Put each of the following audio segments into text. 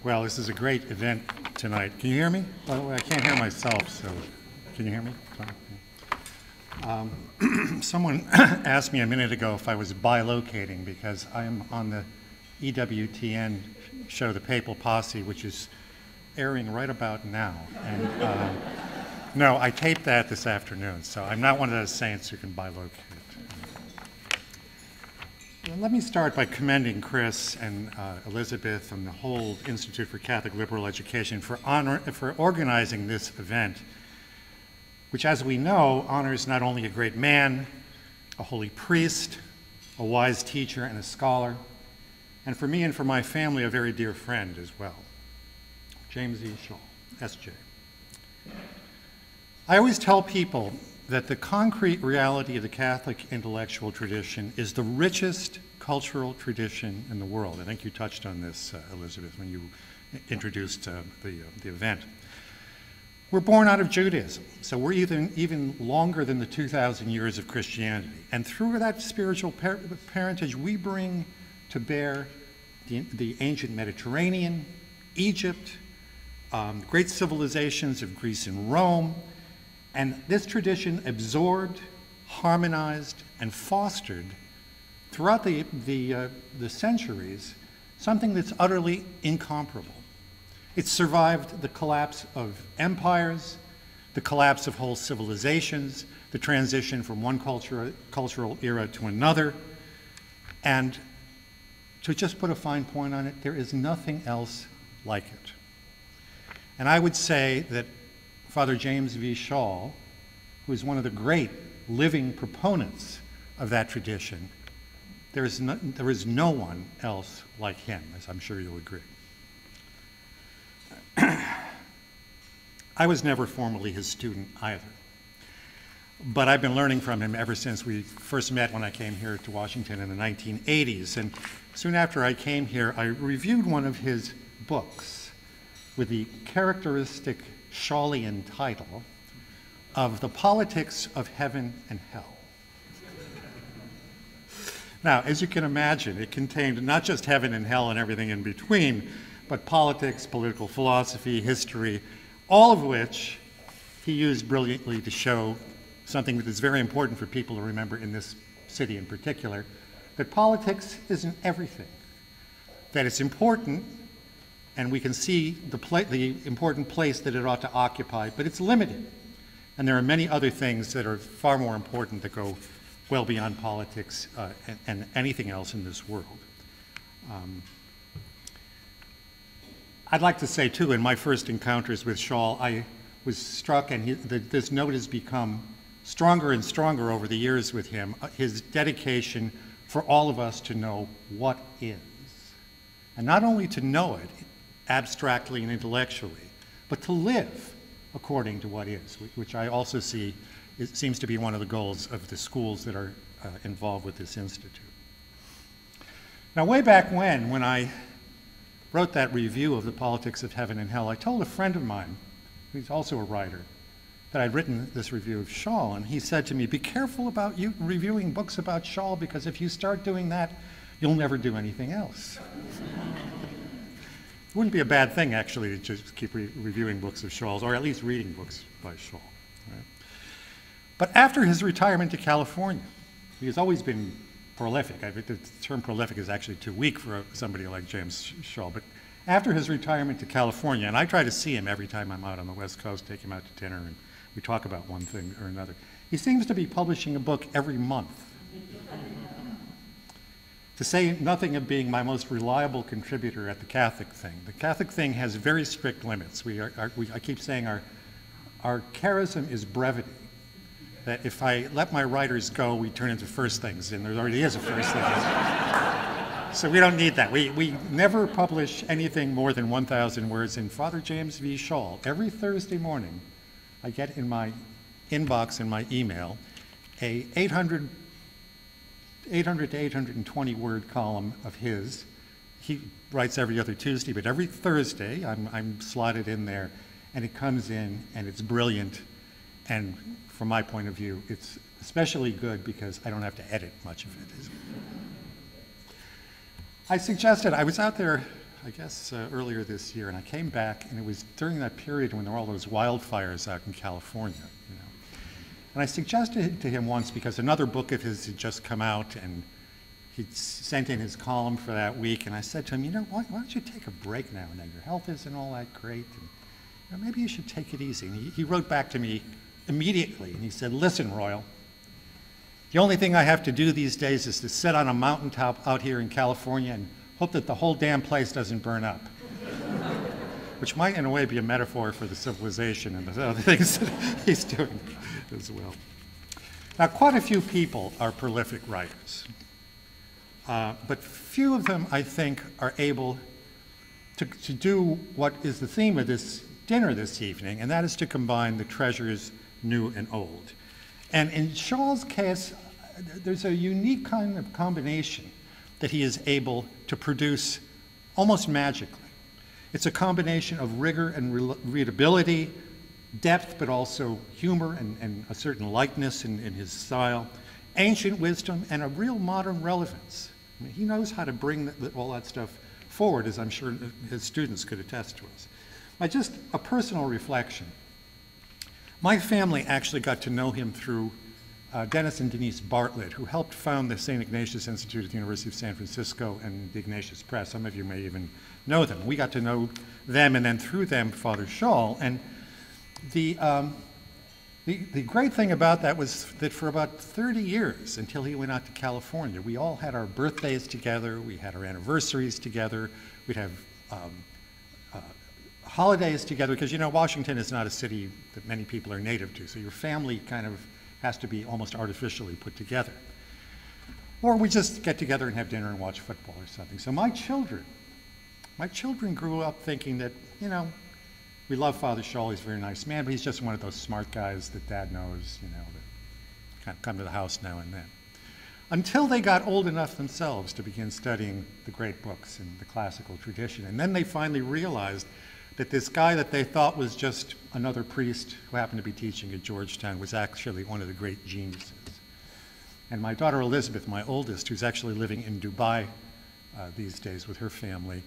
Well, this is a great event tonight. Can you hear me? By the way, I can't hear myself, so can you hear me? Someone asked me a minute ago if I was bilocating because I'm on the EWTN show, The Papal Posse, which is airing right about now. And no, I taped that this afternoon, so I'm not one of those saints who can bilocate. Let me start by commending Chris and Elizabeth and the whole Institute for Catholic Liberal Education for organizing this event, which, as we know, honors not only a great man, a holy priest, a wise teacher and a scholar, and for me and for my family, a very dear friend as well, James E. Schall, S.J. I always tell people that the concrete reality of the Catholic intellectual tradition is the richest cultural tradition in the world. I think you touched on this, Elizabeth, when you introduced the event. We're born out of Judaism, so we're even longer than the 2,000 years of Christianity. And through that spiritual parentage, we bring to bear the ancient Mediterranean, Egypt, great civilizations of Greece and Rome. And this tradition absorbed, harmonized, and fostered throughout the centuries something that's utterly incomparable. It survived the collapse of empires, the collapse of whole civilizations, the transition from one cultural era to another. And to just put a fine point on it, there is nothing else like it. And I would say that Father James V. Schall, who is one of the great living proponents of that tradition, there is no one else like him, as I'm sure you'll agree. I was never formally his student either, but I've been learning from him ever since we first met when I came here to Washington in the 1980s. And soon after I came here, I reviewed one of his books with the characteristic Schallian title of The Politics of Heaven and Hell. Now, as you can imagine, it contained not just heaven and hell and everything in between, but politics, political philosophy, history, all of which he used brilliantly to show something that is very important for people to remember in this city in particular, that politics isn't everything, that it's important, and we can see the important place that it ought to occupy, but it's limited. And there are many other things that are far more important that go well beyond politics and anything else in this world. I'd like to say, too, in my first encounters with Schall, I was struck, and this note has become stronger and stronger over the years with him, his dedication for all of us to know what is. And not only to know it abstractly and intellectually, but to live according to what is, which I also see it seems to be one of the goals of the schools that are involved with this institute. Now, way back when I wrote that review of The Politics of Heaven and Hell, I told a friend of mine, who's also a writer, that I'd written this review of Schall, and he said to me, be careful about you reviewing books about Schall, because if you start doing that, you'll never do anything else. It wouldn't be a bad thing, actually, to just keep reviewing books of Schall's, or at least reading books by Schall. Right? But after his retirement to California, he has always been prolific. The term prolific is actually too weak for somebody like James Schall. But after his retirement to California, and I try to see him every time I'm out on the West Coast, take him out to dinner, and we talk about one thing or another. He seems to be publishing a book every month. To say nothing of being my most reliable contributor at the Catholic Thing. The Catholic Thing has very strict limits. I keep saying our charism is brevity. That if I let my writers go, we turn into first things, and there already is a first thing. So we don't need that. We never publish anything more than 1,000 words. And Father James V. Schall, every Thursday morning, I get in my inbox in my email a 800 to 820 word column of his. He writes every other Tuesday, but every Thursday I'm slotted in there, and it comes in and it's brilliant. And from my point of view, it's especially good because I don't have to edit much of it. I suggested, I was out there I guess, earlier this year, and I came back, and it was during that period when there were all those wildfires out in California, you know. And I suggested to him once, because another book of his had just come out, and he'd sent in his column for that week, and I said to him, you know, why don't you take a break now and then? Your health isn't all that great, and you know, maybe you should take it easy. And he wrote back to me immediately, and he said, listen, Royal, the only thing I have to do these days is to sit on a mountaintop out here in California and hope that the whole damn place doesn't burn up. Which might, in a way, be a metaphor for the civilization and the other things that he's doing as well. Now, quite a few people are prolific writers, but few of them, I think, are able to do what is the theme of this dinner this evening, and that is to combine the treasures new and old. And in Schall's case, there's a unique kind of combination that he is able to produce almost magically. It's a combination of rigor and readability, depth, but also humor and a certain lightness in his style, ancient wisdom, and a real modern relevance. I mean, he knows how to bring all that stuff forward, as I'm sure his students could attest to us. Just a personal reflection. My family actually got to know him through Dennis and Denise Bartlett, who helped found the St. Ignatius Institute at the University of San Francisco and the Ignatius Press. Some of you may even know them. We got to know them, and then through them, Father Schall. And the great thing about that was that for about 30 years, until he went out to California, we all had our birthdays together, we had our anniversaries together, we'd have holidays together, because you know, Washington is not a city that many people are native to, so your family kind of has to be almost artificially put together. Or we just get together and have dinner and watch football or something. So my children grew up thinking that, you know, we love Father Schall, he's a very nice man, but he's just one of those smart guys that Dad knows, you know, that kind of come to the house now and then. Until they got old enough themselves to begin studying the great books and the classical tradition. And then they finally realized that this guy that they thought was just another priest who happened to be teaching at Georgetown was actually one of the great geniuses. And my daughter Elizabeth, my oldest, who's actually living in Dubai these days with her family,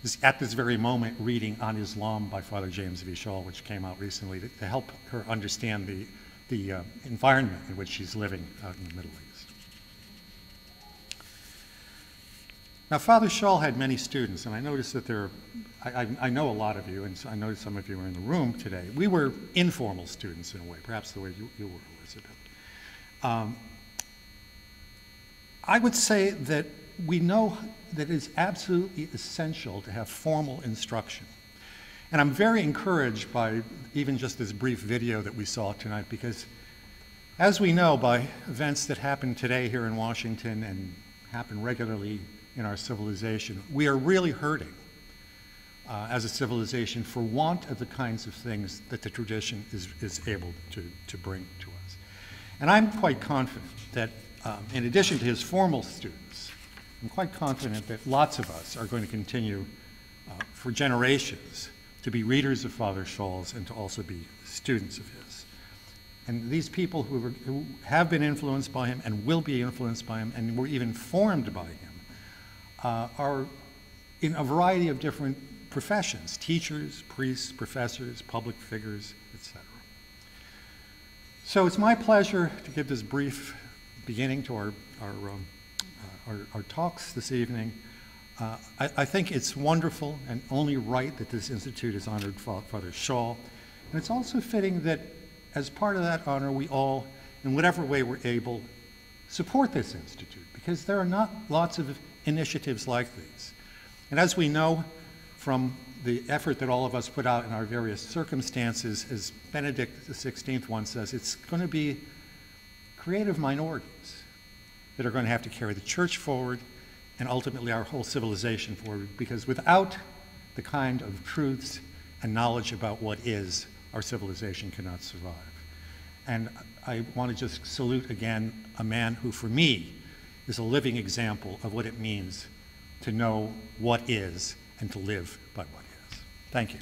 is at this very moment reading On Islam by Father James V. Schall, which came out recently, to help her understand the environment in which she's living out in the Middle East. Now, Father Schall had many students, and I noticed that I know a lot of you, and so I noticed some of you were in the room today. We were informal students in a way, perhaps the way you were, Elizabeth. I would say that we know that it is absolutely essential to have formal instruction. And I'm very encouraged by even just this brief video that we saw tonight, because as we know by events that happen today here in Washington and happen regularly in our civilization, we are really hurting as a civilization for want of the kinds of things that the tradition is able to bring to us. And I'm quite confident that in addition to his formal students, I'm quite confident that lots of us are going to continue for generations to be readers of Father Schall's and to also be students of his. And these people who have been influenced by him and will be influenced by him and were even formed by him are in a variety of different professions: teachers, priests, professors, public figures, etc. So it's my pleasure to give this brief beginning to our talks this evening. I think it's wonderful and only right that this institute has honored Father Schall. And it's also fitting that as part of that honor, we all, in whatever way we're able, support this institute, because there are not lots of initiatives like these. And as we know from the effort that all of us put out in our various circumstances, as Benedict XVI once says, it's going to be creative minorities that are going to have to carry the church forward and ultimately our whole civilization forward, because without the kind of truths and knowledge about what is, our civilization cannot survive. And I want to just salute again a man who, for me, is a living example of what it means to know what is and to live by what is. Thank you.